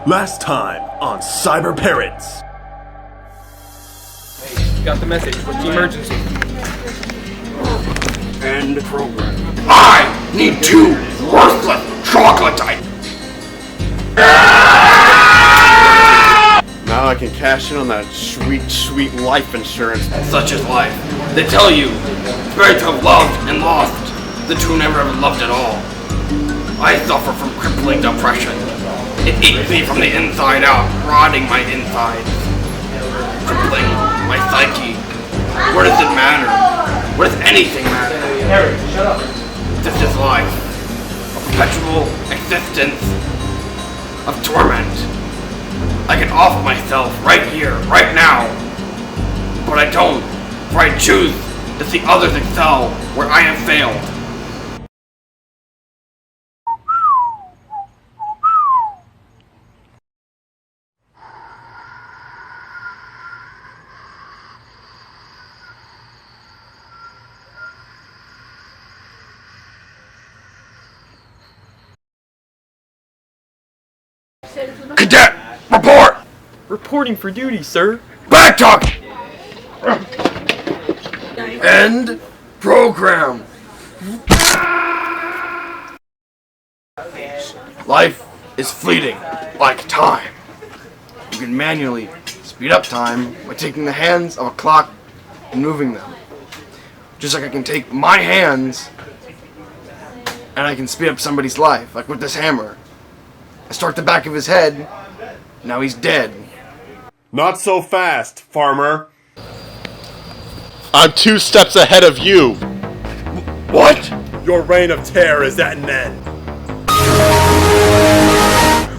Last time on Cyber-Parrots. Hey, got the message. What's the emergency? End program. I need 2 worthless troglodytes! Now I can cash in on that sweet, sweet life insurance. Such is life. They tell you, spirits have loved and lost, the true never have loved at all. I suffer from crippling depression. It eats me from the inside out, rotting my insides, crippling my psyche. What does it matter? What does anything matter? Harry, shut up. This is life. A perpetual existence of torment. I can off myself right here, right now. But I don't, for I choose to see others excel where I have failed. Cadet, report! Reporting for duty, sir. Back talk! End program. Life is fleeting, like time. You can manually speed up time by taking the hands of a clock and moving them. Just like I can take my hands and I can speed up somebody's life, like with this hammer. I struck the back of his head, now he's dead. Not so fast, farmer. I'm 2 steps ahead of you. What? Your reign of terror is at an end.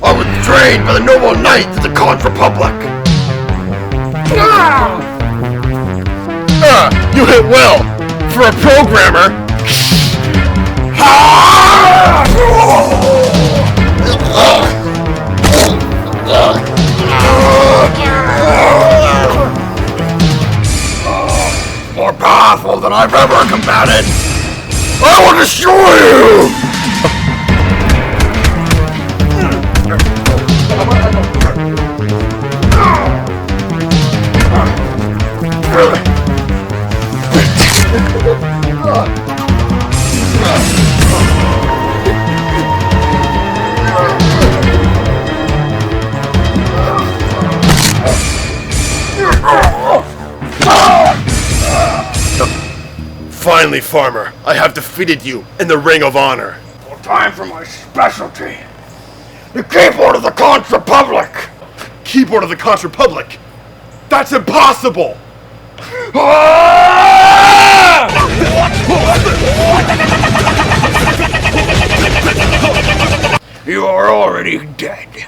I was trained by the noble knights of the Conch Republic. You hit well for a programmer. More powerful than I've ever combated. I will destroy you! Finally, farmer, I have defeated you in the Ring of Honor. Well, time for my specialty. The keyboard of the Conch Republic! Keyboard of the Conch Republic? That's impossible! You are already dead.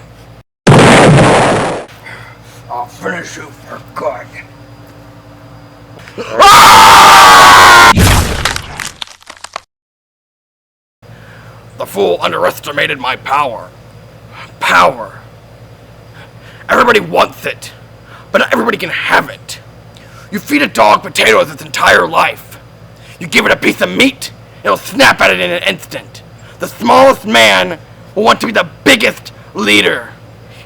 I'll finish you for good. The fool underestimated my power. Power. Everybody wants it, but not everybody can have it. You feed a dog potatoes its entire life. You give it a piece of meat, it'll snap at it in an instant. The smallest man will want to be the biggest leader.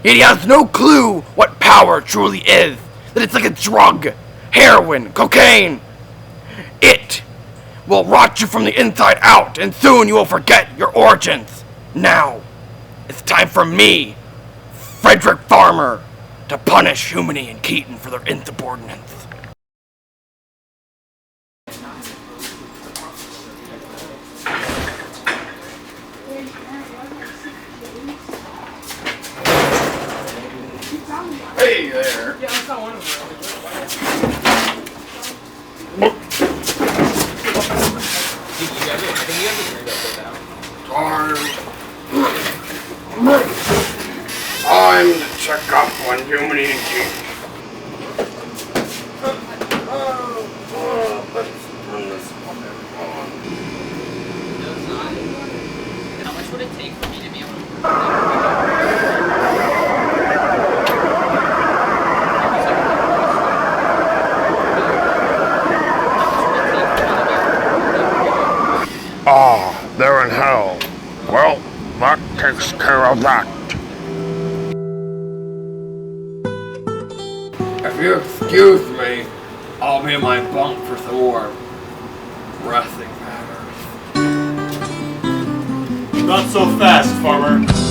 Yet he has no clue what power truly is. That it's like a drug, heroin, cocaine. It will rot you from the inside out, and soon you will forget your origins. Now, it's time for me, Frederick Farmer, to punish Humany and Keaton for their insubordinance. Hey there. Yeah, I saw one of them. Time to check up on Humany and Keaton. Let's turn this fucker on. How much would it take for me to be able to... They're in hell. Well, that takes care of that. If you excuse me, I'll be in my bunk for some more breathing matters. Not so fast, farmer.